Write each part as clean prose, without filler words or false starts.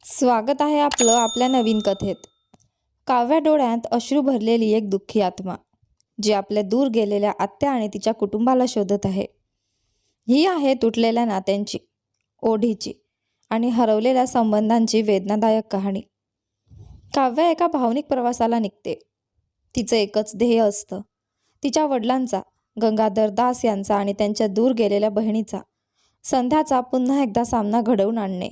स्वागत आहे आपलं आपल्या नवीन कथेत. काव्या डोळ्यात अश्रू भरलेली एक दुःखी आत्मा, जी आपल्या दूर गेलेल्या आत्या आणि तिच्या कुटुंबाला शोधत आहे. ही आहे तुटलेल्या नात्यांची, ओढीची आणि हरवलेल्या संबंधांची वेदनादायक कहाणी. काव्या एका भावनिक प्रवासाला निघते. तिचं एकच ध्येय असतं, तिच्या वडिलांचा, गंगाधर दास यांचा आणि त्यांच्या दूर गेलेल्या बहिणीचा, संध्याचा पुन्हा एकदा सामना घडवून आणणे.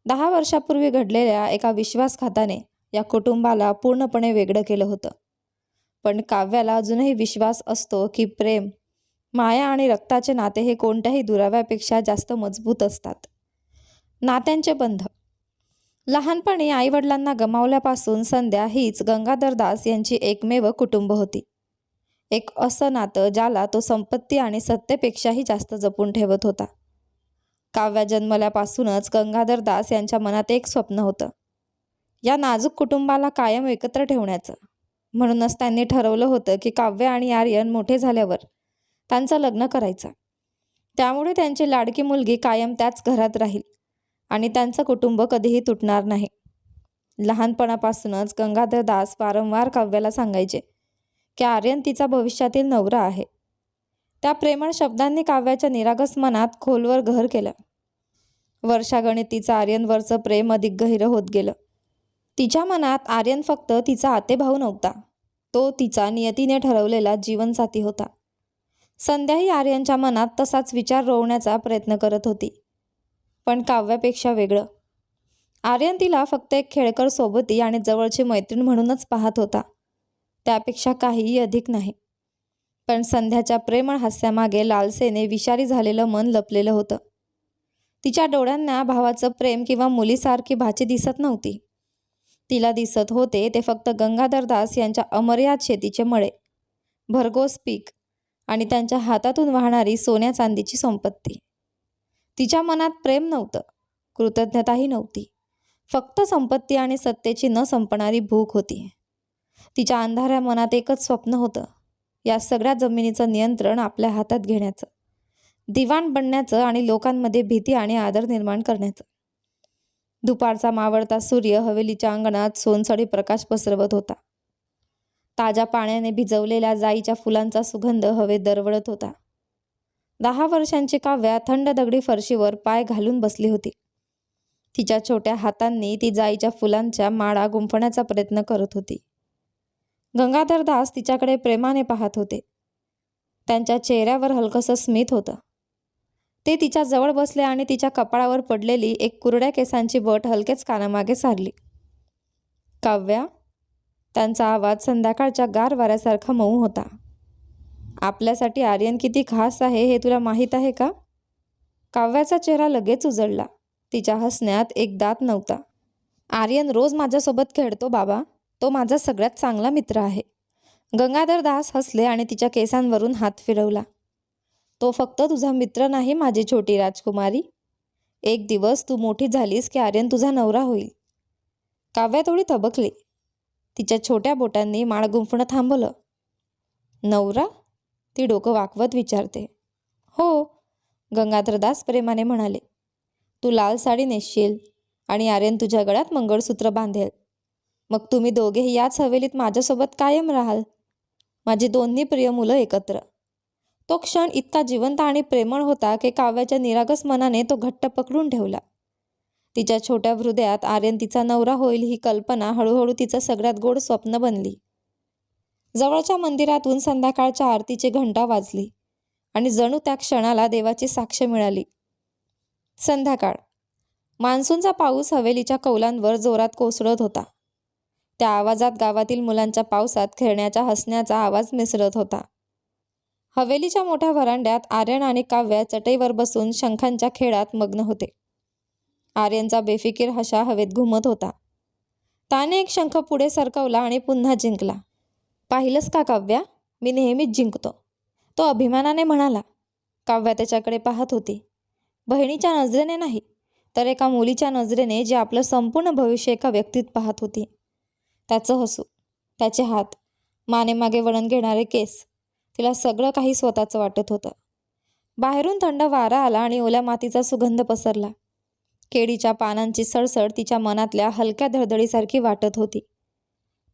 10 वर्षापूर्वी घडलेल्या एका विश्वासघाताने या कुटुंबाला पूर्णपणे वेगळं केलं होतं. पण काव्याला अजूनही विश्वास असतो की प्रेम, माया आणि रक्ताचे नाते हे कोणत्याही दुराव्यापेक्षा जास्त मजबूत असतात. नात्यांचे बंध. लहानपणी आईवडिलांना गमावल्यापासून संध्या हीच गंगाधर दास यांची एकमेव कुटुंब होती. एक असं नातं ज्याला तो संपत्ती आणि सत्तेपेक्षाही जास्त जपून ठेवत होता. काव्या जन्मल्यापासूनच गंगाधर दास यांच्या मनात एक स्वप्न होतं, या नाजूक कुटुंबाला कायम एकत्र ठेवण्याचं. म्हणूनच त्यांनी ठरवलं होतं की काव्य आणि आर्यन मोठे झाल्यावर त्यांचं लग्न करायचं. त्यामुळे त्यांची लाडकी मुलगी कायम त्याच घरात राहील आणि त्यांचं कुटुंब कधीही तुटणार नाही. लहानपणापासूनच गंगाधर दास वारंवार काव्याला सांगायचे की आर्यन तिचा भविष्यातील नवरा आहे. त्या प्रेमळ शब्दांनी काव्याच्या निरागस मनात खोलवर घर केलं. वर्षागणिक तिचं आर्यनवरचं प्रेम अधिक गहिरं होत गेलं. तिच्या मनात आर्यन फक्त तिचा आतेभाऊ नव्हता, तो तिचा नियतीने ठरवलेला जीवनसाथी होता. संध्याही आर्यनच्या मनात तसाच विचार रोवण्याचा प्रयत्न करत होती, पण काव्यापेक्षा वेगळं. आर्यन तिला फक्त एक खेळकर सोबती आणि जवळची मैत्रीण म्हणूनच पाहत होता, त्यापेक्षा काहीही अधिक नाही. पण संध्याच्या प्रेमळ हास्यामागे लालसेने विषारी झालेलं मन लपलेलं होतं. तिच्या डोळ्यांना भावाचं प्रेम किंवा मुलीसारखी भाची दिसत नव्हती. तिला दिसत होते ते फक्त गंगाधर दास यांच्या अमर्याद शेतीचे मळे, भरघोस पीक आणि त्यांच्या हातातून वाहणारी सोन्या चांदीची संपत्ती. तिच्या मनात प्रेम नव्हतं, कृतज्ञताही नव्हती, फक्त संपत्ती आणि सत्तेची न संपणारी भूक होती. तिच्या अंधाऱ्या मनात एकच स्वप्न होतं, या सगळ्या जमिनीचं नियंत्रण आपल्या हातात घेण्याचं, दिवाण बनण्याचं आणि लोकांमध्ये भीती आणि आदर निर्माण करण्याचं. दुपारचा मावळता सूर्य हवेलीच्या अंगणात सोनसळी प्रकाश पसरवत होता. ताज्या पाण्याने भिजवलेल्या जाईच्या फुलांचा सुगंध हवेत दरवळत होता. 10 वर्षांची काव्या थंड दगडी फरशीवर पाय घालून बसली होती. तिच्या छोट्या हातांनी ती जाईच्या फुलांच्या माळा गुंफण्याचा प्रयत्न करत होती. गंगाधर दास तिच्याकडे प्रेमाने पाहत होते. त्यांच्या चेहऱ्यावर हलकंसं स्मित होतं. ते तिच्या जवळ बसले आणि तिच्या कपाळावर पडलेली एक कुरड्या केसांची बट हलकेच कानामागे सारली. काव्या. त्यांचा आवाज संध्याकाळच्या गार वाऱ्यासारखा मऊ होता. आपल्यासाठी आर्यन किती खास आहे हे तुला माहीत आहे का? काव्याचा चेहरा लगेच उजळला. तिच्या हसण्यात एक दात नव्हता. आर्यन रोज माझ्यासोबत खेळतो बाबा, तो माझा सगळ्यात चांगला मित्र आहे. गंगाधर दास हसले आणि तिच्या केसांवरून हात फिरवला. तो फक्त तुझा मित्र नाही माझी छोटी राजकुमारी. एक दिवस तू मोठी झालीस की आर्यन तुझा नवरा होईल. काव्या थोडी थबकली. तिच्या छोट्या बोटांनी माळ गुंफणं थांबवलं. नवरा? ती डोकं वाकवत विचारते. हो, गंगाधर दास प्रेमाने म्हणाले. तू लाल साडी नेसशील आणि आर्यन तुझ्या गळ्यात मंगळसूत्र बांधेल. मग तुम्ही दोघेही याच हवेलीत माझ्यासोबत कायम राहाल, माझी दोन्ही प्रिय मुलं एकत्र. तो क्षण इतका जिवंत आणि प्रेमळ होता की काव्याच्या निरागस मनाने तो घट्ट पकडून ठेवला. तिच्या छोट्या हृदयात आर्यन तिचा नवरा होईल ही कल्पना हळूहळू तिचं सगळ्यात गोड स्वप्न बनली. जवळच्या मंदिरातून संध्याकाळच्या आरतीची घंटा वाजली आणि जणू त्या क्षणाला देवाची साक्ष मिळाली. संध्याकाळ. मान्सूनचा पाऊस हवेलीच्या कौलांवर जोरात कोसळत होता. त्या आवाजात गावातील मुलांच्या पावसात खेळण्याच्या हसण्याचा आवाज मिसळत होता. हवेलीच्या मोठ्या व्हरांड्यात आर्यन आणि काव्या चटईवर बसून शंखांच्या खेळात मग्न होते. आर्यनचा बेफिकीर हशा हवेत घुमत होता. त्याने एक शंख पुढे सरकवला आणि पुन्हा जिंकला. पाहिलंस का काव्या, मी नेहमीच जिंकतो, तो अभिमानाने म्हणाला. काव्या त्याच्याकडे पाहत होती. बहिणीच्या नजरेने नाही, तर एका मुलीच्या नजरेने, जी आपलं संपूर्ण भविष्य एका व्यक्तीत पाहत होती. त्याचं हसू, त्याचे हात, मानेमागे वळण घेणारे केस, तिला सगळं काही स्वतःचं वाटत होतं. बाहेरून थंड वारा आला आणि ओल्या मातीचा सुगंध पसरला. केळीच्या पानांची सळसळ तिच्या मनातल्या हलक्या धडधडीसारखी वाटत होती.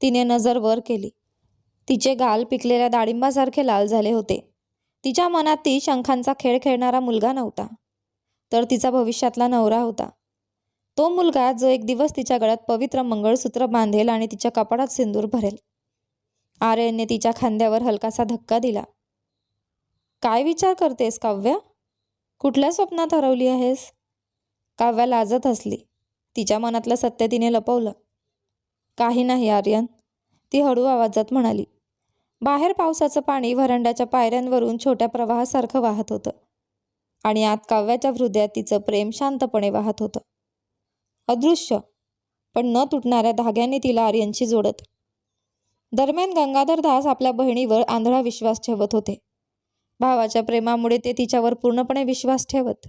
तिने नजर वर केली. तिचे गाल पिकलेल्या डाळिंबासारखे लाल झाले होते. तिच्या मनात ती शंखांचा खेळ खेळणारा मुलगा नव्हता, तर तिचा भविष्यातला नवरा होता. तो मुलगा जो एक दिवस तिच्या गळ्यात पवित्र मंगळसूत्र बांधेल आणि तिच्या कपाळात सिंदूर भरेल. आर्यनने तिच्या खांद्यावर हलकासा धक्का दिला. काय विचार करतेस काव्या? कुठल्या स्वप्नात हरवली आहेस? काव्या लाजत हसली. तिच्या मनातलं सत्य तिने लपवलं. काही नाही आर्यन, ती हळू आवाजात म्हणाली. बाहेर पावसाचं पाणी व्हरांड्याच्या पायऱ्यांवरून छोट्या प्रवाहासारखं वाहत होतं आणि आत काव्याच्या हृदयात तिचं प्रेम शांतपणे वाहत होतं. अदृश्य पण न तुटणाऱ्या धाग्यांनी तिला आर्यनशी जोडत. दरम्यान गंगाधर दास आपल्या बहिणीवर आंधळा विश्वास ठेवत होते. भावाच्या प्रेमामुळे ते तिच्यावर पूर्णपणे विश्वास ठेवत.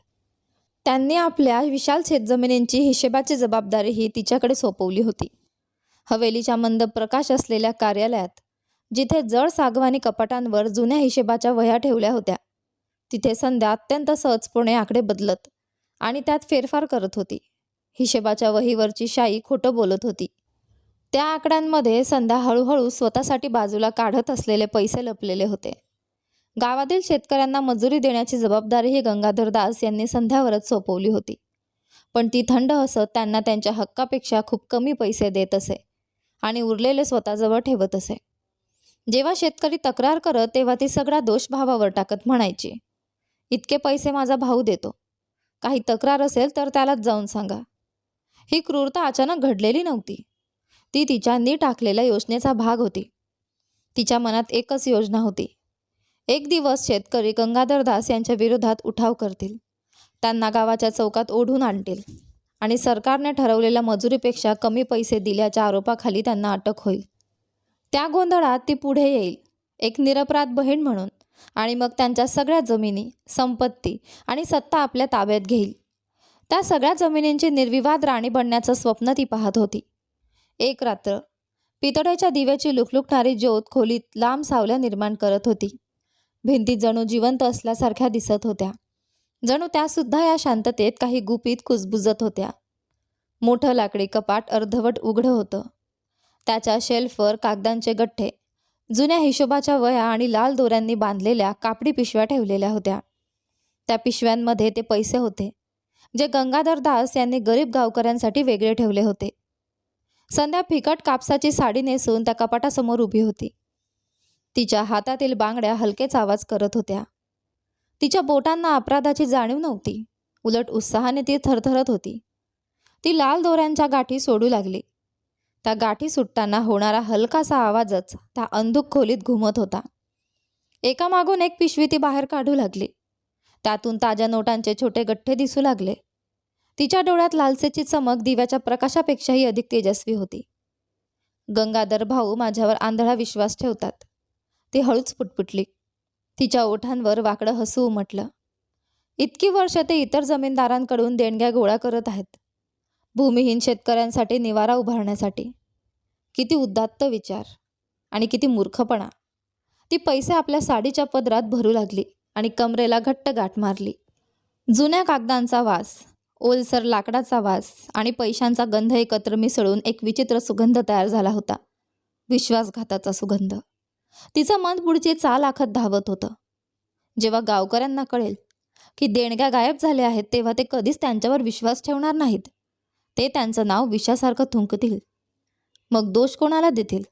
त्यांनी आपल्या विशाल शेतजमिनींची हिशेबाची जबाबदारीही तिच्याकडे सोपवली होती. हवेलीच्या मंद प्रकाश असलेल्या कार्यालयात, जिथे जड सागवानी कपाटांवर जुन्या हिशेबाच्या वह्या ठेवल्या होत्या, तिथे संध्या अत्यंत सहजपणे आकडे बदलत आणि त्यात फेरफार करत होती. हिशेबाच्या वहीवरची शाई खोटं बोलत होती. त्या आकड्यांमध्ये संध्या हळूहळू स्वतःसाठी बाजूला काढत असलेले पैसे लपलेले होते. गावातील शेतकऱ्यांना मजुरी देण्याची जबाबदारीही गंगाधर दास यांनी संध्यावरच सोपवली होती. पण ती थंड हसत त्यांना त्यांच्या हक्कापेक्षा खूप कमी पैसे देत असे आणि उरलेले स्वतःजवळ ठेवत असे. जेव्हा शेतकरी तक्रार करत तेव्हा ती सगळा दोष भावावर टाकत म्हणायची, इतके पैसे माझा भाऊ देतो, काही तक्रार असेल तर त्यालाच जाऊन सांगा. ही क्रूरता अचानक घडलेली नव्हती. ती तिच्या नीट आखलेल्या योजनेचा भाग होती. तिच्या मनात एकच योजना होती. एक दिवस शेतकरी गंगाधर दास यांच्या विरोधात उठाव करतील, त्यांना गावाच्या चौकात ओढून आणतील आणि सरकारने ठरवलेल्या मजुरीपेक्षा कमी पैसे दिल्याच्या आरोपाखाली त्यांना अटक होईल. त्या गोंधळात ती पुढे येईल, एक निरपराध बहीण म्हणून, आणि मग त्यांच्या सगळ्या जमिनी, संपत्ती आणि सत्ता आपल्या ताब्यात घेईल. त्या सगळ्या जमिनींची निर्विवाद राणी बनण्याचं स्वप्न ती पाहत होती. एक रात्र पितळेच्या दिव्याची लुकलुकणारी ज्योत खोलीत लांब सावल्या निर्माण करत होती. भिंती जणू जिवंत असल्यासारख्या दिसत होत्या. जणू त्यासुद्धा या शांततेत काही गुपित कुजबुजत होत्या. मोठं लाकडी कपाट अर्धवट उघडं होतं. त्याच्या शेल्फवर कागदांचे गठ्ठे, जुन्या हिशोबाच्या वह्या आणि लाल दोऱ्यांनी बांधलेल्या कापडी पिशव्या ठेवलेल्या होत्या. त्या पिशव्यांमध्ये ते पैसे होते जे गंगाधर दास यांनी गरीब गावकऱ्यांसाठी वेगळे ठेवले होते. संध्या फिकट कापसाची साडी नेसून त्या कपाटासमोर उभी होती. तिच्या हातातील बांगड्या हलकेच आवाज करत होत्या. तिच्या बोटांना अपराधाची जाणीव नव्हती, उलट उत्साहाने ती थरथरत होती. ती लाल दोऱ्यांच्या गाठी सोडू लागली. त्या गाठी सुटताना होणारा हलकासा आवाजच त्या अंधुक खोलीत घुमत होता. एकामागून एक पिशवी ती बाहेर काढू लागली. त्यातून ताज्या नोटांचे छोटे गठ्ठे दिसू लागले. तिच्या डोळ्यात लालसेची चमक दिव्याच्या प्रकाशापेक्षाही अधिक तेजस्वी होती. गंगाधर भाऊ माझ्यावर आंधळा विश्वास ठेवतात, ती हळूच पुटपुटली. तिच्या ओठांवर वाकडं हसू उमटलं. इतकी वर्ष ते इतर जमीनदारांकडून देणग्या गोळा करत आहेत, भूमिहीन शेतकऱ्यांसाठी निवारा उभारण्यासाठी. किती उदात्त विचार आणि किती मूर्खपणा. ती पैसे आपल्या साडीच्या पदरात भरू लागली आणि कमरेला घट्ट गाठ मारली. जुन्या कागदांचा वास, ओलसर लाकडाचा वास आणि पैशांचा गंध एकत्र मिसळून एक विचित्र सुगंध तयार झाला होता. विश्वासघाताचा सुगंध. तिचं मन पुढची चाल आखत धावत होतं. जेव्हा गावकऱ्यांना कळेल की देणग्या गायब झाल्या आहेत, तेव्हा ते कधीच त्यांच्यावर विश्वास ठेवणार नाहीत. ते त्यांचं नाव विषासारखं थुंकतील. मग दोष कोणाला देतील?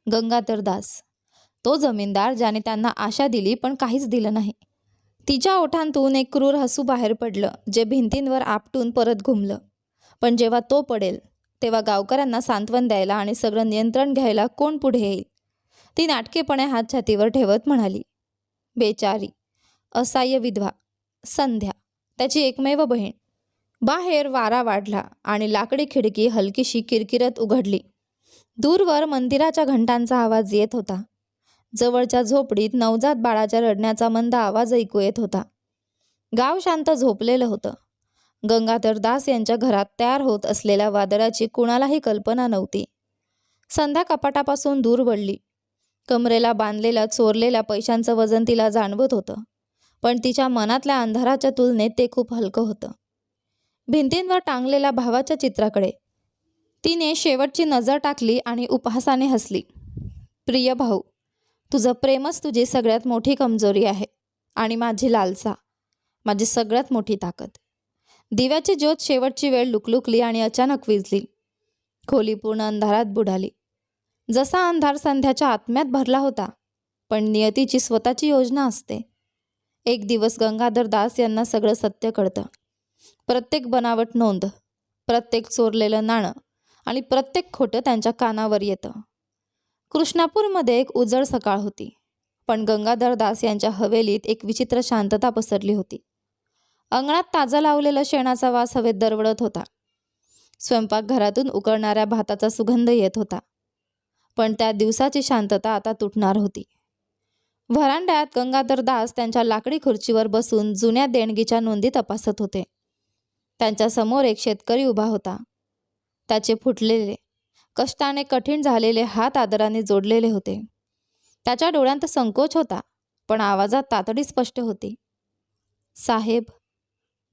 गंगाधर दास, तो जमीनदार ज्याने त्यांना आशा दिली पण काहीच दिलं नाही. तिच्या ओठांतून एक क्रूर हसू बाहेर पडलं, जे भिंतींवर आपटून परत घुमलं. पण जेव्हा तो पडेल तेव्हा गावकऱ्यांना सांत्वन द्यायला आणि सगळं नियंत्रण घ्यायला कोण पुढे येईल? ती नाटकेपणे हात छातीवर ठेवत म्हणाली, बेचारी, असहाय्य विधवा, संध्या, त्याची एकमेव बहीण. बाहेर वारा वाढला आणि लाकडी खिडकी हलकीशी किरकिरत उघडली. दूरवर मंदिराच्या घंटांचा आवाज येत होता. जवळच्या झोपडीत नवजात बाळाच्या रडण्याचा मंद आवाज ऐकू येत होता. गाव शांत झोपलेलं होतं. गंगाधर दास यांच्या घरात तयार होत असलेल्या वादळाची कुणालाही कल्पना नव्हती. संध्या कपाटापासून दूर वळली. कमरेला बांधलेल्या चोरलेल्या पैशांचं वजन तिला जाणवत होतं, पण तिच्या मनातल्या अंधाराच्या तुलनेत ते खूप हलकं होतं. भिंतींवर टांगलेल्या भावाच्या चित्राकडे तिने शेवटची नजर टाकली आणि उपहासाने हसली. प्रिय भाऊ, तुझं प्रेमच तुझी सगळ्यात मोठी कमजोरी आहे आणि माझी लालसा माझी सगळ्यात मोठी ताकद. दिव्याची ज्योत शेवटची वेळ लुकलुकली आणि अचानक विझली. खोली पूर्ण अंधारात बुडाली. जसा अंधार संध्याच्या आत्म्यात भरला होता. पण नियतीची स्वतःची योजना असते. एक दिवस गंगाधर दास यांना सगळं सत्य कळतं. प्रत्येक बनावट नोंद, प्रत्येक चोरलेलं नाणं आणि प्रत्येक खोटं त्यांच्या कानावर येतं. कृष्णापूरमध्ये एक उजळ सकाळ होती. पण गंगाधर दास यांच्या हवेलीत एक विचित्र शांतता पसरली होती. अंगणात ताजा लावलेला शेणाचा वास हवेत दरवळत होता. स्वयंपाकघरातून उकळणाऱ्या भाताचा सुगंध येत होता. पण त्या दिवसाची शांतता आता तुटणार होती. व्हरांड्यात गंगाधर दास त्यांच्या लाकडी खुर्चीवर बसून जुन्या देणगीच्या नोंदी तपासत होते. त्यांच्या समोर एक शेतकरी उभा होता. त्याचे फुटलेले, कष्टाने कठीण झालेले हात आदराने जोडलेले होते. त्याच्या डोळ्यांत संकोच होता, पण आवाजात तातडी स्पष्ट होती. साहेब,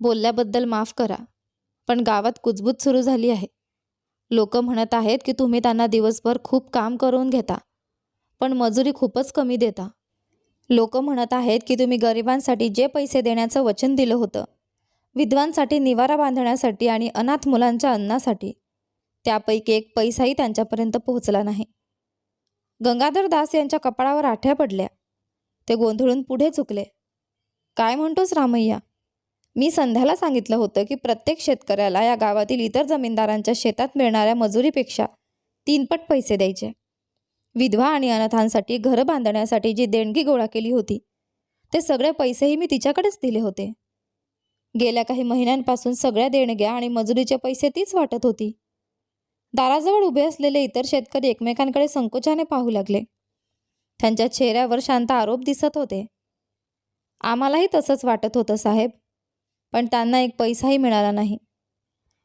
बोलल्याबद्दल माफ करा, पण गावात कुजबूज सुरू झाली आहे. लोक म्हणत आहेत की तुम्ही त्यांना दिवसभर खूप काम करून घेता, पण मजुरी खूपच कमी देता. लोक म्हणत आहेत की तुम्ही गरिबांसाठी जे पैसे देण्याचं वचन दिलं होतं, विधवांसाठी निवारा बांधण्यासाठी आणि अनाथ मुलांच्या अन्नासाठी, त्यापैकी एक पैसाही त्यांच्यापर्यंत पोहोचला नाही. गंगाधर दास यांच्या कपाळावर आठ्या पडल्या. ते गोंधळून पुढे झुकले. काय म्हणतोस रामय्या? मी संध्याला सांगितलं होतं की प्रत्येक शेतकऱ्याला या गावातील इतर जमीनदारांच्या शेतात मिळणाऱ्या मजुरीपेक्षा 3 पट पैसे द्यायचे. विधवा आणि अनाथांसाठी घरं बांधण्यासाठी जी देणगी गोळा केली होती, ते सगळे पैसेही मी तिच्याकडेच दिले होते. गेल्या काही महिन्यांपासून सगळ्या देणग्या आणि मजुरीचे पैसे तीच वाटत होती. दाराजवळ उभे असलेले इतर शेतकरी एकमेकांकडे संकोचाने पाहू लागले. त्यांच्या चेहऱ्यावर शांत आरोप दिसत होते. आम्हालाही तसंच वाटत होतं साहेब, पण त्यांना एक पैसाही मिळाला नाही.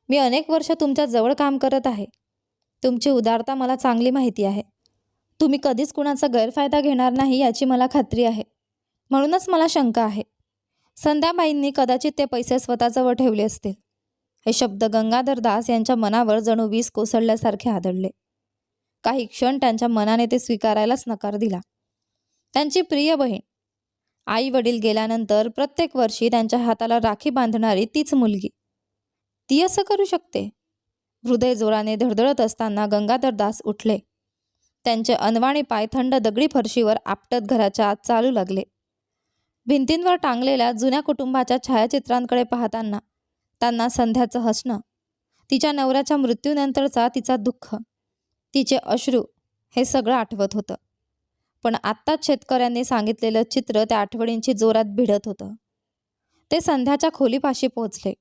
मी अनेक वर्ष तुमच्या जवळ काम करत आहे. तुमची उदारता मला चांगली माहिती आहे. तुम्ही कधीच कुणाचा गैरफायदा घेणार नाही याची मला खात्री आहे. म्हणूनच मला शंका आहे. संध्याबाईंनी कदाचित ते पैसे स्वतःजवळ ठेवले असतील. हे शब्द गंगाधर दास यांच्या मनावर जणू वीज कोसळल्यासारखे आदळले. काही क्षण त्यांच्या मनाने ते स्वीकारायलाच नकार दिला. त्यांची प्रिय बहीण, आई वडील गेल्यानंतर प्रत्येक वर्षी त्यांच्या हाताला राखी बांधणारी तीच मुलगी, ती असं करू शकते? हृदय जोराने धडधडत असताना गंगाधर दास उठले. त्यांचे अनवाणी पाय थंड दगडी फरशीवर आपटत घराच्या आत चालू लागले. भिंतींवर टांगलेल्या जुन्या कुटुंबाच्या छायाचित्रांकडे पाहताना त्यांना संध्याचं हसणं, तिच्या नवऱ्याच्या मृत्यूनंतरचा तिचा दुःख, तिचे अश्रू, हे सगळं आठवत होतं. पण आत्ताच शेतकऱ्यांनी सांगितलेलं चित्र त्या आठवणींची जोरात भिडत होतं. ते संध्याच्या खोलीपाशी पोहोचले.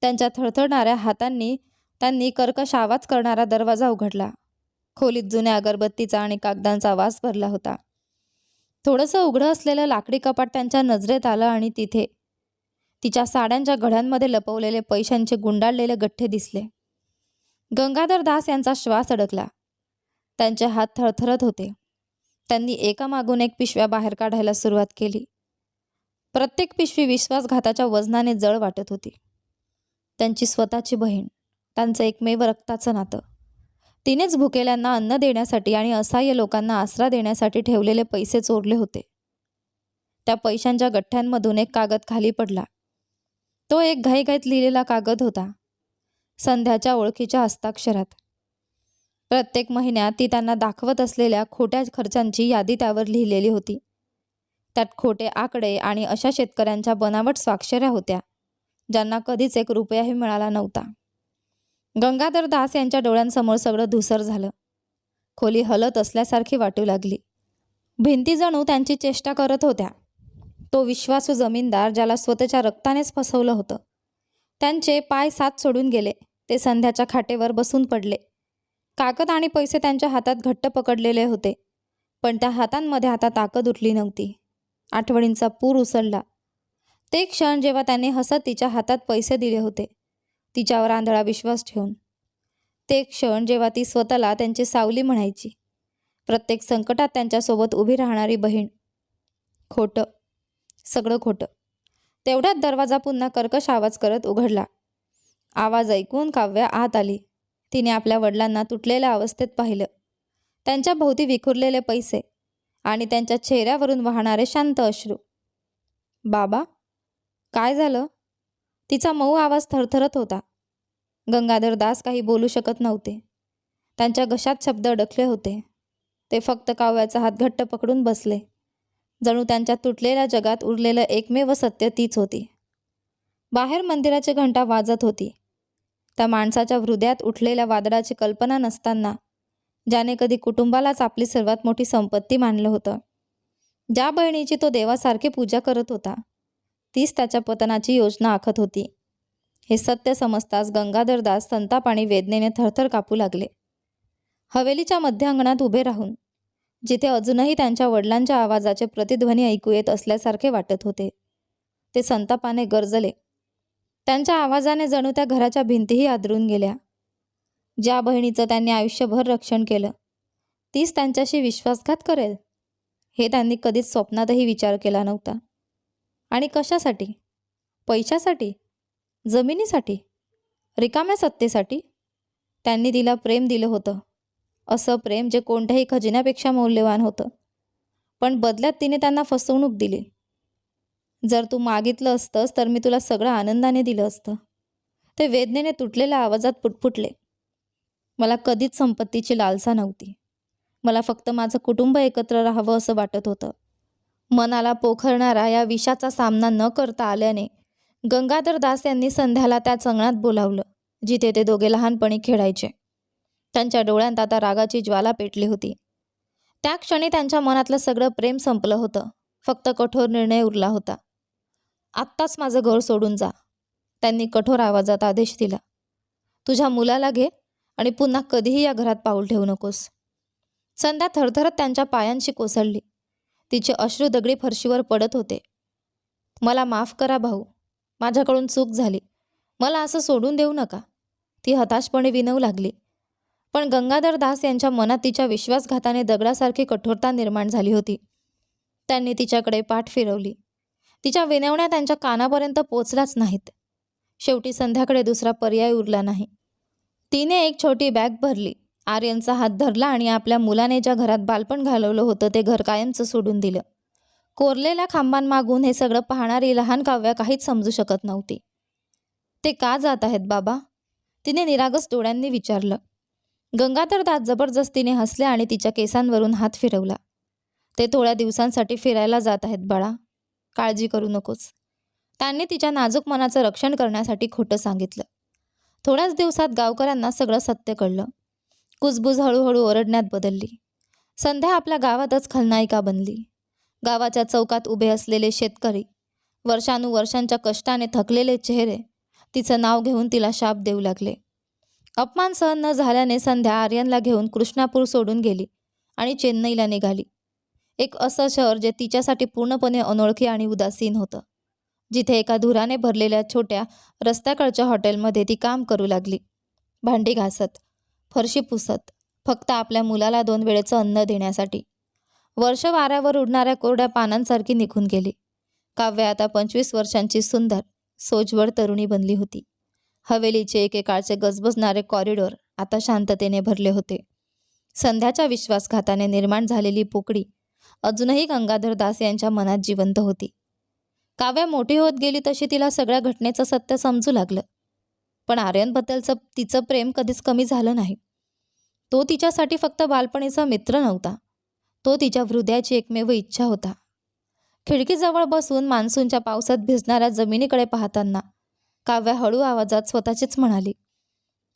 त्यांच्या थरथरणाऱ्या हातांनी त्यांनी कर्कश आवाज करणारा दरवाजा उघडला. खोलीत जुन्या अगरबत्तीचा आणि कागदांचा वास भरला होता. थोडंसं उघडं असलेलं लाकडी कपाट त्यांच्या नजरेत आलं आणि तिथे तिच्या साड्यांच्या घड्यांमध्ये लपवलेले पैशांचे गुंडाळलेले गठ्ठे दिसले. गंगाधर दास यांचा श्वास अडकला. त्यांचे हात थरथरत होते. त्यांनी एकामागून एक पिशव्या बाहेर काढायला सुरुवात केली. प्रत्येक पिशवी विश्वासघाताच्या वजनाने जड वाटत होती. त्यांची स्वतःची बहीण, त्यांचं एकमेव रक्ताचं नातं, तिनेच भुकेल्यांना अन्न देण्यासाठी आणि असहाय्य लोकांना आसरा देण्यासाठी ठेवलेले पैसे चोरले होते. त्या पैशांच्या गठ्ठ्यांमधून एक कागद खाली पडला. तो एक घाईघाईत लिहिलेला कागद होता, संध्याच्या ओळखीच्या हस्ताक्षरात. प्रत्येक महिन्यात ती त्यांना दाखवत असलेल्या खोट्या खर्चांची यादी त्यावर लिहिलेली होती. त्यात खोटे आकडे आणि अशा शेतकऱ्यांच्या बनावट स्वाक्षऱ्या होत्या ज्यांना कधीच 1 रुपयाही मिळाला नव्हता. गंगाधर दास यांच्या डोळ्यांसमोर सगळं धुसर झालं. खोली हलत असल्यासारखी वाटू लागली. भिंती जणू त्यांची चेष्टा करत होत्या. तो विश्वासू जमीनदार ज्याला स्वतःच्या रक्तानेच फसवलं होतं. त्यांचे पाय साथ सोडून गेले. ते संध्याच्या खाटेवर बसून पडले. कागद आणि पैसे त्यांच्या हातात घट्ट पकडलेले होते, पण त्या हातांमध्ये आता ताकद उठली नव्हती. आठवणींचा पूर उसळला. ते क्षण जेव्हा त्यांनी हसत तिच्या हातात पैसे दिले होते, तिच्यावर आंधळा विश्वास ठेवून. ते क्षण जेव्हा ती स्वतःला त्यांची सावली म्हणायची, प्रत्येक संकटात त्यांच्यासोबत उभी राहणारी बहीण. खोटं, सगळं खोटं. तेवढ्यात दरवाजा पुन्हा कर्कश आवाज करत उघडला. आवाज ऐकून काव्या आत आली. तिने आपल्या वडिलांना तुटलेल्या अवस्थेत पाहिलं. त्यांच्या भोवती विखुरलेले पैसे आणि त्यांच्या चेहऱ्यावरून वाहणारे शांत अश्रू. बाबा, काय झालं? तिचा मऊ आवाज थरथरत होता. गंगाधर दास काही बोलू शकत नव्हते. त्यांच्या घशात शब्द अडकले होते. ते फक्त काव्याचा हात घट्ट पकडून बसले. जणू त्यांच्या तुटलेल्या जगात उरलेलं एकमेव सत्य तीच होती. बाहेर मंदिराची घंटा वाजत होती. त्या माणसाच्या हृदयात उठलेल्या वादळाची कल्पना नसताना, ज्याने कधी कुटुंबालाच आपली सर्वात मोठी संपत्ती मानलं होतं, ज्या बहिणीची तो देवासारखी पूजा करत होता, तीच त्याच्या पतनाची योजना आखत होती. हे सत्य समजताच गंगाधर दास संताप आणि वेदनेने थरथर कापू लागले. हवेलीच्या मध्य अंगणात उभे राहून, जिथे अजूनही त्यांच्या वडिलांच्या आवाजाचे प्रतिध्वनी ऐकू येत असल्यासारखे वाटत होते, ते संतापाने गरजले. त्यांच्या आवाजाने जणू त्या घराच्या भिंतीही आदरून गेल्या. ज्या बहिणीचं त्यांनी आयुष्यभर रक्षण केलं, तीच त्यांच्याशी विश्वासघात करेल, हे त्यांनी कधीच स्वप्नातही विचार केला नव्हता. आणि कशासाठी? पैशासाठी? जमिनीसाठी? रिकाम्या सत्तेसाठी? त्यांनी तिला प्रेम दिलं होतं, असं प्रेम जे कोणत्याही खजिन्यापेक्षा मौल्यवान होतं. पण बदल्यात तिने त्यांना फसवणूक दिली. जर तू मागितलं असतंस तर मी तुला सगळं आनंदाने दिलं असतं. ते वेदनेने तुटलेल्या आवाजात पुटपुटले. मला कधीच संपत्तीची लालसा नव्हती. मला फक्त माझं कुटुंब एकत्र राहावं असं वाटत होतं. मनाला पोखरणारा या विषाचा सामना न करता आल्याने गंगाधर दास यांनी संध्याला त्याच अंगणात बोलावलं, जिथे ते दोघे लहानपणी खेळायचे. त्यांच्या डोळ्यांत आता रागाची ज्वाला पेटली होती. त्या क्षणी त्यांच्या मनातलं सगळं प्रेम संपलं होतं. फक्त कठोर निर्णय उरला होता. आत्ताच माझं घर सोडून जा, त्यांनी कठोर आवाजात आदेश दिला. तुझ्या मुलाला घे आणि पुन्हा कधीही या घरात पाऊल ठेवू नकोस. संध्या थरथरत त्यांच्या पायांशी कोसळली. तिचे अश्रू दगडी फरशीवर पडत होते. मला माफ करा भाऊ, माझ्याकडून चूक झाली. मला असं सोडून देऊ नका, ती हताशपणे विनवू लागली. पण गंगाधर दास यांच्या मनात तिच्या विश्वासघाताने दगडासारखी कठोरता निर्माण झाली होती. त्यांनी तिच्याकडे पाठ फिरवली. तिच्या विनवण्या त्यांच्या कानापर्यंत पोचल्याच नाहीत. शेवटी संध्याकडे दुसरा पर्याय उरला नाही. तिने एक छोटी बॅग भरली, आर्यनचा हात धरला आणि आपल्या मुलाने ज्या घरात बालपण घालवलं होतं ते घर कायमचं सोडून दिलं. कोरलेल्या खांबांमागून हे सगळं पाहणारी लहान काव्या काहीच समजू शकत नव्हती. ते का जात आहेत बाबा? तिने निरागस डोळ्यांनी विचारलं. गंगाधर दास जबरदस्तीने हसले आणि तिच्या केसांवरून हात फिरवला. ते थोड्या दिवसांसाठी फिरायला जात आहेत बाळा, काळजी करू नकोस. त्यांनी तिच्या नाजूक मनाचं रक्षण करण्यासाठी खोटं सांगितलं. थोड्याच दिवसात गावकऱ्यांना सगळं सत्य कळलं. कुजबूज हळूहळू ओरडण्यात बदलली. संध्या आपल्या गावातच खलनायिका बनली. गावाच्या चौकात उभे असलेले शेतकरी, वर्षानुवर्षांच्या कष्टाने थकलेले चेहरे तिचं नाव घेऊन तिला शाप देऊ लागले. अपमान सहन न झाल्याने संध्या आर्यनला घेऊन कृष्णापूर सोडून गेली आणि चेन्नईला निघाली. एक असं शहर जे तिच्यासाठी पूर्णपणे अनोळखी आणि उदासीन होतं. जिथे एका धुराने भरलेल्या छोट्या रस्त्याकडच्या हॉटेलमध्ये ती काम करू लागली, भांडी घासत, फरशी पुसत, फक्त आपल्या मुलाला 2 वेळेचं अन्न देण्यासाठी. वर्ष वाऱ्यावर उडणाऱ्या कोरड्या पानांसारखी निघून गेली. काव्या आता 25 वर्षांची सुंदर, सोज्वळ तरुणी बनली होती. हवेलीचे एकेकाळचे गजबजणारे कॉरिडॉर आता शांततेने भरले होते. संध्याच्या विश्वासघाताने निर्माण झालेली पोकळी अजूनही गंगाधर दास यांच्या मनात जिवंत होती. काव्या मोठी होत गेली तशी तिला सगळ्या घटनेचं सत्य समजू लागलं. पण आर्यनबद्दलचं तिचं प्रेम कधीच कमी झालं नाही. तो तिच्यासाठी फक्त बालपणीचा मित्र नव्हता, तो तिच्या हृदयाची एकमेव इच्छा होता. खिडकीजवळ बसून मान्सूनच्या पावसात भिजणाऱ्या जमिनीकडे पाहताना काव्या हळू आवाजात स्वतःचीच म्हणाली,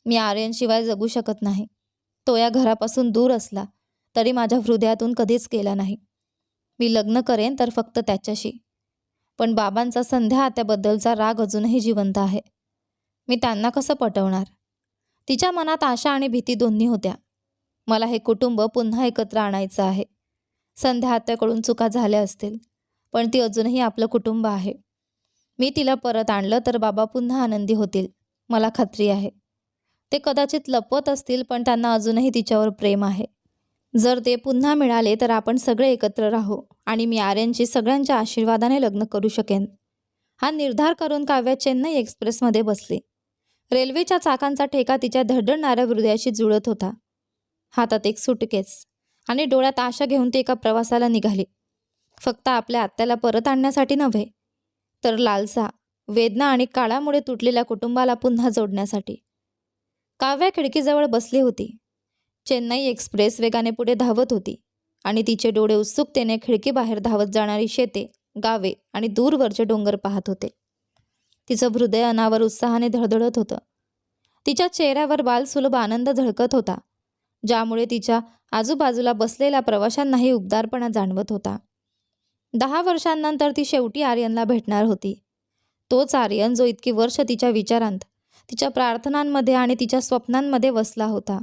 मी आर्यनशिवाय जगू शकत नाही. तो या घरापासून दूर असला तरी माझ्या हृदयातून कधीच गेला नाही. मी लग्न करेन तर फक्त त्याच्याशी. पण बाबांचा संध्या आत्याबद्दलचा राग अजूनही जिवंत आहे. मी त्यांना कसं पटवणार? तिच्या मनात आशा आणि भीती दोन्ही होत्या. मला हे कुटुंब पुन्हा एकत्र आणायचं आहे. संध्या आत्याकडून चुका झाल्या असतील, पण ती अजूनही आपलं कुटुंब आहे. मी तिला परत आणलं तर बाबा पुन्हा आनंदी होतील, मला खात्री आहे. ते कदाचित लपवत असतील, पण त्यांना अजूनही तिच्यावर प्रेम आहे. जर ते पुन्हा मिळाले तर आपण सगळे एकत्र राहू आणि मी आर्यनची सगळ्यांच्या आशीर्वादाने लग्न करू शकेन. हा निर्धार करून काव्या चेन्नई एक्सप्रेसमध्ये बसली. रेल्वेच्या चाकांचा ठेका तिच्या धडधडणाऱ्या हृदयाशी जुळत होता. हातात एक सुटकेस आणि डोळ्यात आशा घेऊन ती एका प्रवासाला निघाली. फक्त आपल्या आत्याला परत आणण्यासाठी नव्हे, तर लालसा, वेदना आणि काळामुळे तुटलेल्या कुटुंबाला पुन्हा जोडण्यासाठी. काव्या खिडकीजवळ बसली होती. चेन्नई एक्सप्रेस वेगाने पुढे धावत होती आणि तिचे डोळे उत्सुकतेने खिडकीबाहेर धावत जाणारी शेते, गावे आणि दूरवरचे डोंगर पाहत होते. तिचं हृदय अनावर उत्साहाने धडधडत होतं. तिच्या चेहऱ्यावर बालसुलभ आनंद झळकत होता, ज्यामुळे तिच्या आजूबाजूला बसलेल्या प्रवाशांनाही उबदारपणा जाणवत होता. 10 वर्षांनंतर ती शेवटी आर्यनला भेटणार होती. तोच आर्यन जो इतकी वर्ष तिच्या विचारांत, तिच्या प्रार्थनांमध्ये आणि तिच्या स्वप्नांमध्ये वसला होता.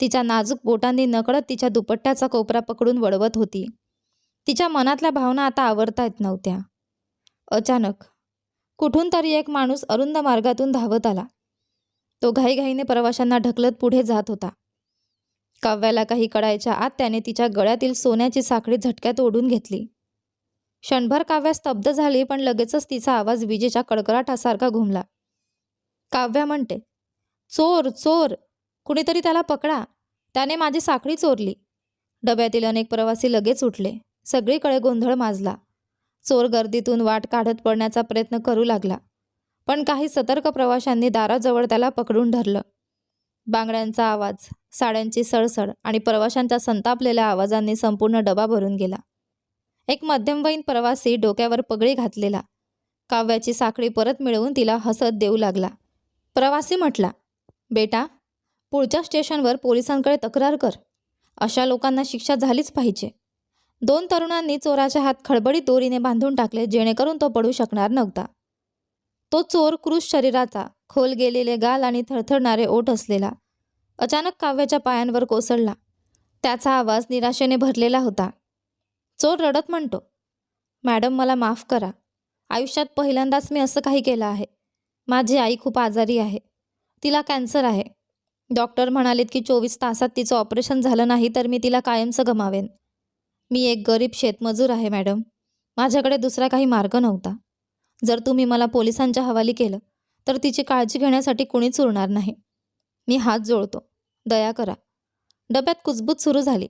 तिच्या नाजूक बोटांनी नकळत तिच्या दुपट्ट्याचा कोपरा पकडून वळवत होती. तिच्या मनातल्या भावना आता आवरता येत नव्हत्या. अचानक कुठून तरी एक माणूस अरुंद मार्गातून धावत आला. तो घाईघाईने प्रवाशांना ढकलत पुढे जात होता. काव्याला काही कळायच्या आत त्याने तिच्या गळ्यातील सोन्याची साखळी झटक्यात ओढून घेतली. क्षणभर काव्या स्तब्ध झाली, पण लगेचच तिचा आवाज विजेच्या कडकडाटासारखा घुमला. काव्या म्हणते, चोर चोर, कुणीतरी त्याला पकडा, त्याने माझी साखळी चोरली. डब्यातील अनेक प्रवासी लगेच उठले. सगळीकडे गोंधळ माजला. चोर गर्दीतून वाट काढत पडण्याचा प्रयत्न करू लागला, पण काही सतर्क प्रवाशांनी दाराजवळ त्याला पकडून धरलं. बांगड्यांचा आवाज, साड्यांची सळसळ आणि प्रवाशांच्या संतापलेल्या आवाजांनी संपूर्ण डबा भरून गेला. एक मध्यमवयीन प्रवासी डोक्यावर पगडी घातलेला काव्याची साखळी परत मिळवून तिला हसत देऊ लागला. प्रवासी म्हटला, बेटा, पुढच्या स्टेशनवर पोलिसांकडे तक्रार कर. अशा लोकांना शिक्षा झालीच पाहिजे. 2 तरुणांनी चोराचे हात खडबडीत दोरीने बांधून टाकले, जेणेकरून तो पडू शकणार नव्हता. तो चोर क्रूस शरीराचा, खोल गेलेले गाल आणि थरथरणारे ओठ असलेला, अचानक काव्याच्या पायांवर कोसळला. त्याचा आवाज निराशेने भरलेला होता. चोर रडत म्हणतो, मॅडम, मला माफ करा. आयुष्यात पहिल्यांदाच मी असं काही केलं आहे. माझी आई खूप आजारी आहे. तिला कॅन्सर आहे. डॉक्टर म्हणालेत की 24 तासात तिचं ऑपरेशन झालं नाही तर मी तिला कायमचं गमावेन. मी एक गरीब शेतमजूर आहे मॅडम. माझ्याकडे दुसरा काही मार्ग नव्हता. जर तुम्ही मला पोलिसांच्या हवाली केलं तर तिची काळजी घेण्यासाठी कुणीच उरणार नाही. मी हात जोडतो, दया करा. डब्यात कुजबूज सुरू झाली.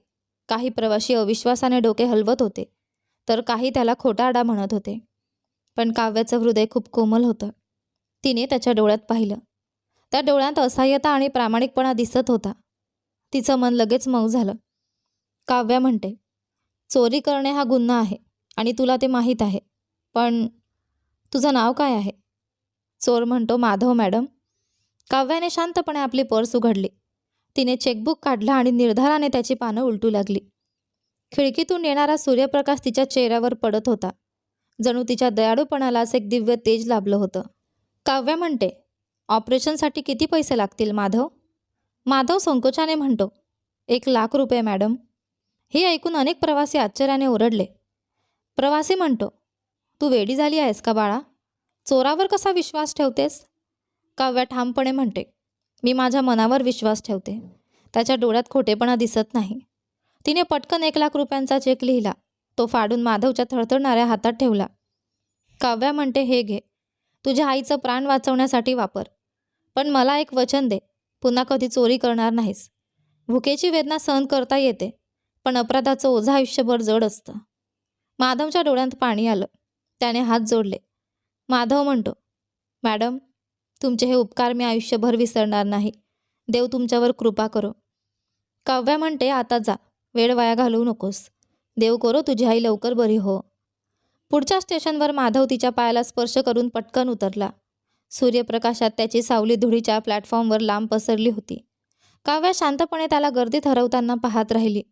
काही प्रवासी अविश्वासाने डोके हलवत होते, तर काही त्याला खोटारडा म्हणत होते. पण काव्याचं हृदय खूप कोमल होतं. तिने त्याच्या डोळ्यात पाहिलं. त्या डोळ्यात असहाय्यता आणि प्रामाणिकपणा दिसत होता. तिचं मन लगेच मऊ झालं. काव्या म्हणते, चोरी करणे हा गुन्हा आहे आणि तुला ते माहीत आहे. पण तुझं नाव काय आहे? चोर म्हणतो, माधव मॅडम. काव्याने शांतपणे आपली पर्स उघडली. तिने चेकबुक काढला आणि निर्धाराने त्याची पानं उलटू लागली. खिडकीतून येणारा सूर्यप्रकाश तिच्या चेहऱ्यावर पडत होता. जणू तिच्या दयाळूपणालाच एक दिव्य तेज लाभलं होतं. काव्या म्हणते, ऑपरेशनसाठी किती पैसे लागतील माधव? माधव संकोचाने म्हणतो, 1,00,000 रुपये मॅडम. हे ऐकून अनेक प्रवासी आश्चर्याने ओरडले. प्रवासी म्हणतो, तू वेडी झाली आहेस का बाळा? चोरावर कसा विश्वास ठेवतेस? काव्या ठामपणे म्हणते, मी माझ्या मनावर विश्वास ठेवते. त्याच्या डोळ्यात खोटेपणा दिसत नाही. तिने पटकन 1,00,000 रुपयांचा चेक लिहिला. तो फाडून माधवच्या थरथरणाऱ्या हातात ठेवला. काव्या म्हणते, हे घे. तुझ्या आईचं प्राण वाचवण्यासाठी वापर. पण मला एक वचन दे, पुन्हा कधी चोरी करणार नाहीस. भुकेची वेदना सहन करता येते, पण अपराधाचं ओझं आयुष्यभर जड असतं. माधवच्या डोळ्यात पाणी आलं. त्याने हात जोडले. माधव म्हणतो, मॅडम, तुमचे हे उपकार मी आयुष्यभर विसरणार नाही. देव तुमच्यावर कृपा करो. काव्या म्हणते, आता जा. वेळ वाया घालवू नकोस. देव करो तुझी आई लवकर बरी हो. पुढच्या स्टेशनवर माधव तिच्या पायाला स्पर्श करून पटकन उतरला. सूर्यप्रकाशात त्याची सावली धुळीच्या प्लॅटफॉर्मवर लांब पसरली होती. काव्या शांतपणे त्याला गर्दीत हरवताना पाहत राहिली.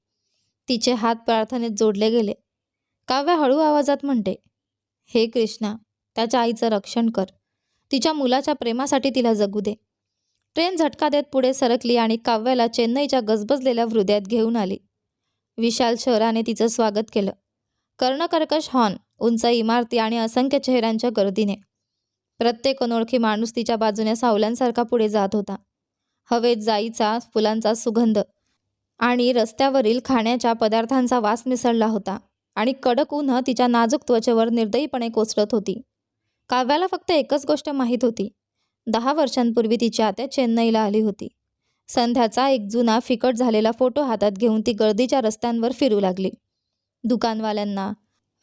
तिचे हात प्रार्थनेत जोडले गेले. काव्या हळू आवाजात म्हणते, हे कृष्णा, त्याच्या आईचं रक्षण कर. तिच्या मुलाच्या प्रेमासाठी तिला जगू दे. ट्रेन झटका देत पुढे सरकली आणि काव्याला चेन्नईच्या गजबजलेल्या हृदयात घेऊन आली. विशाल शहराने तिचं स्वागत केलं. कर्णकर्कश हॉर्न, उंच इमारती आणि असंख्य चेहऱ्यांच्या गर्दीने. प्रत्येक अनोळखी माणूस तिच्या बाजूने सावल्यांसारखा पुढे जात होता. हवेत जाईचा, फुलांचा सुगंध आणि रस्त्यावरील खाण्याच्या पदार्थांचा वास मिसळला होता आणि कडक उन्ह तिच्या नाजूक त्वचेवर निर्दयीपणे कोसळत होती. काव्याला फक्त एकच गोष्ट माहीत होती, 10 वर्षांपूर्वी तिची आत्या चेन्नईला आली होती. संध्याचा एक जुना फिकट झालेला फोटो हातात घेऊन ती गर्दीच्या रस्त्यांवर फिरू लागली. दुकानवाल्यांना,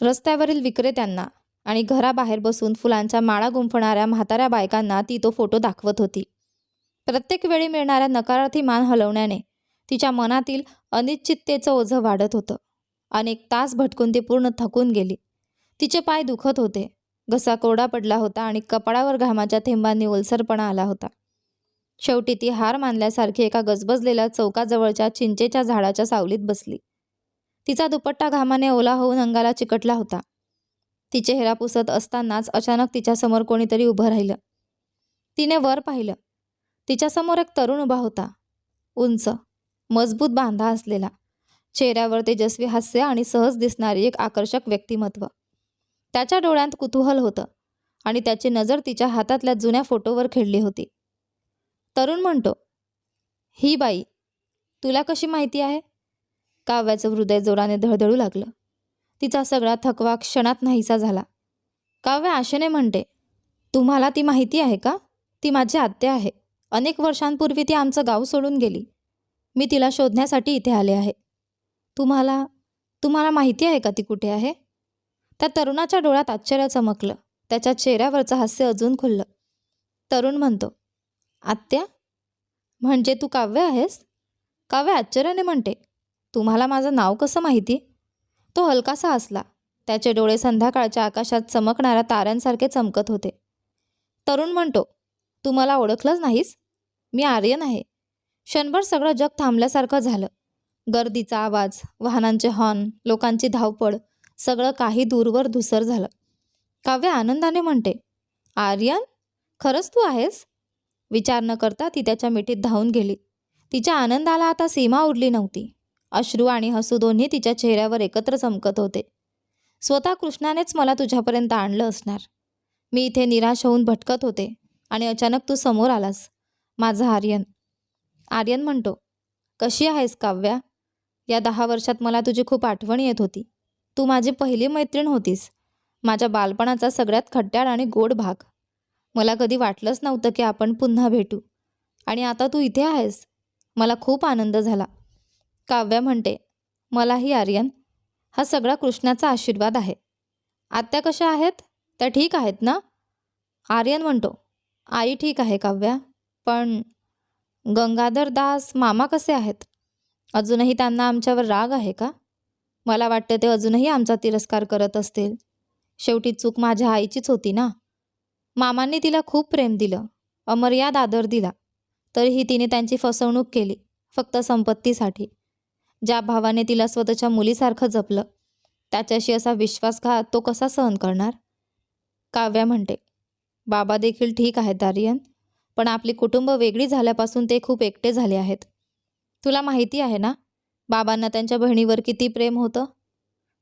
रस्त्यावरील विक्रेत्यांना आणि घराबाहेर बसून फुलांच्या माळा गुंफणाऱ्या म्हाताऱ्या बायकांना ती तो फोटो दाखवत होती. प्रत्येक वेळी मिळणाऱ्या नकारार्थी मान हलवण्याने तिच्या मनातील अनिश्चिततेचं ओझं वाढत होतं. अनेक तास भटकून ती पूर्ण थकून गेली. तिचे पाय दुखत होते, घसा कोरडा पडला होता आणि कपाळावर घामाच्या थेंबांनी ओलसरपणा आला होता. शेवटी ती हार मानल्यासारखी एका गजबजलेल्या चौकाजवळच्या चिंचेच्या झाडाच्या सावलीत बसली. तिचा दुपट्टा घामाने ओला होऊन अंगाला चिकटला होता. ती चेहरा पुसत असतानाच अचानक तिच्यासमोर कोणीतरी उभं राहिलं. तिने वर पाहिलं. तिच्यासमोर एक तरुण उभा होता. उंच, मजबूत बांधा असलेला, चेहऱ्यावर तेजस्वी हास्य आणि सहज दिसणारी एक आकर्षक व्यक्तिमत्व. त्याच्या डोळ्यांत कुतूहल होतं आणि त्याची नजर तिच्या हातातल्या जुन्या फोटोवर खिळली होती. तरुण म्हणतो, ही बाई तुला कशी माहिती आहे? काव्याचं हृदय जोराने धडधडू लागलं. तिचा सगळा थकवा क्षणात नाहीसा झाला. काव्य आशेने म्हणते, तुम्हाला ती माहिती आहे का? ती माझी आत्या आहे. अनेक वर्षांपूर्वी ती आमचं गाव सोडून गेली. मी तिला शोधण्यासाठी इथे आले आहे. तुम्हाला माहिती आहे का ती कुठे आहे? त्या तरुणाच्या डोळ्यात आश्चर्य चमकलं. त्याच्या चेहऱ्यावरचं हास्य अजून खुललं. तरुण म्हणतो, आत्या? म्हणजे तू काव्य आहेस? काव्य आश्चर्याने म्हणते, तुम्हाला माझं नाव कसं माहिती? तो हलकासा हसला. त्याचे डोळे संध्याकाळच्या आकाशात चमकणाऱ्या ताऱ्यांसारखे चमकत होते. तरुण म्हणतो, तू मला ओळखलंच नाहीस? मी आर्यन आहे. क्षणभर सगळं जग थांबल्यासारखं झालं. गर्दीचा आवाज, वाहनांचे हॉर्न, लोकांची धावपळ, सगळं काही दूरवर धुसर झालं. काव्य आनंदाने म्हणते, आर्यन, खरंच तू आहेस? विचार न करता ती त्याच्या मिठीत धावून गेली. तिच्या आनंदाला आता सीमा उरली नव्हती. अश्रू आणि हसू दोन्ही तिच्या चेहऱ्यावर एकत्र चमकत होते. स्वतः कृष्णानेच मला तुझ्यापर्यंत आणलं असणार. मी इथे निराश होऊन भटकत होते आणि अचानक तू समोर आलास. माझा आर्यन. आर्यन म्हणतो, कशी आहेस काव्या? या 10 वर्षात मला तुझी खूप आठवण येत होती. तू माझी पहिली मैत्रीण होतीस. माझ्या बालपणाचा सगळ्यात खट्याळ आणि गोड भाग. मला कधी वाटलंच नव्हतं की आपण पुन्हा भेटू. आणि आता तू इथे आहेस. मला खूप आनंद झाला. काव्या म्हणते, मलाही आर्यन. हा सगळा कृष्णाचा आशीर्वाद आहे. आत्या कशा आहेत? त्या ठीक आहेत ना? आर्यन म्हणतो, आई ठीक आहे काव्या. पण गंगाधर दास मामा कसे आहेत? अजूनही त्यांना आमच्यावर राग आहे का? मला वाटतं ते अजूनही आमचा तिरस्कार करत असतील. शेवटी चूक माझ्या आईचीच होती ना. मामांनी तिला खूप प्रेम दिलं, अमर्याद आदर दिला. तरीही तिने त्यांची फसवणूक केली, फक्त संपत्तीसाठी. ज्या भावाने तिला स्वतःच्या मुलीसारखं जपलं, त्याच्याशी असा विश्वासघात तो कसा सहन करणार? काव्या म्हणते, बाबा देखील ठीक आहेत आर्यन. पण आपली कुटुंब वेगळी झाल्यापासून ते खूप एकटे झाले आहेत. तुला माहिती आहे ना, बाबांना त्यांच्या बहिणीवर किती प्रेम होतं.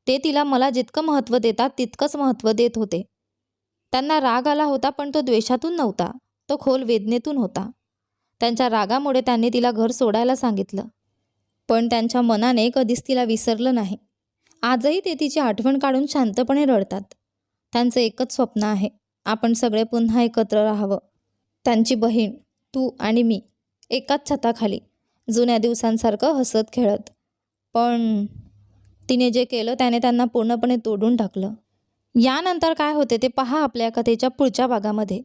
ते तिला मला जितकं महत्त्व देतात तितकंच महत्त्व देत होते. त्यांना राग आला होता, पण तो द्वेषातून नव्हता, तो खोल वेदनेतून होता. त्यांच्या रागामुळे त्यांनी तिला घर सोडायला सांगितलं. पण त्यांच्या मनाने कधीच तिला विसरलं नाही. आजही ते तिची आठवण काढून शांतपणे रडतात. त्यांचं एकच स्वप्न आहे, आपण सगळे पुन्हा एकत्र राहावं. त्यांची बहीण, तू आणि मी एकाच छताखाली, जुन्या दिवसांसारखं हसत खेळत. पण तिने जे केलं त्याने त्यांना पूर्णपणे तोडून टाकलं. यानंतर काय होते ते पहा आपल्या कथेच्या पुढच्या भागामध्ये.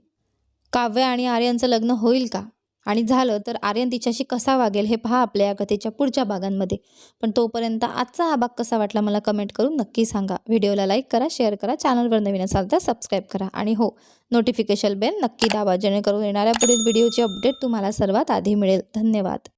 काव्य आणि आर्यनचं लग्न होईल का? आणि झालं तर आर्यन तिच्याशी कसा वागेल हे पहा आपल्या या कथेच्या पुढच्या भागांमध्ये. पण तोपर्यंत आजचा हा भाग कसा वाटला मला कमेंट करून नक्की सांगा. व्हिडिओला लाईक करा, शेअर करा, चॅनलवर नवीन असाल तर सबस्क्राईब करा आणि हो, नोटिफिकेशन बेल नक्की दाबा जेणेकरून येणाऱ्या पुढील व्हिडिओची अपडेट तुम्हाला सर्वात आधी मिळेल. धन्यवाद.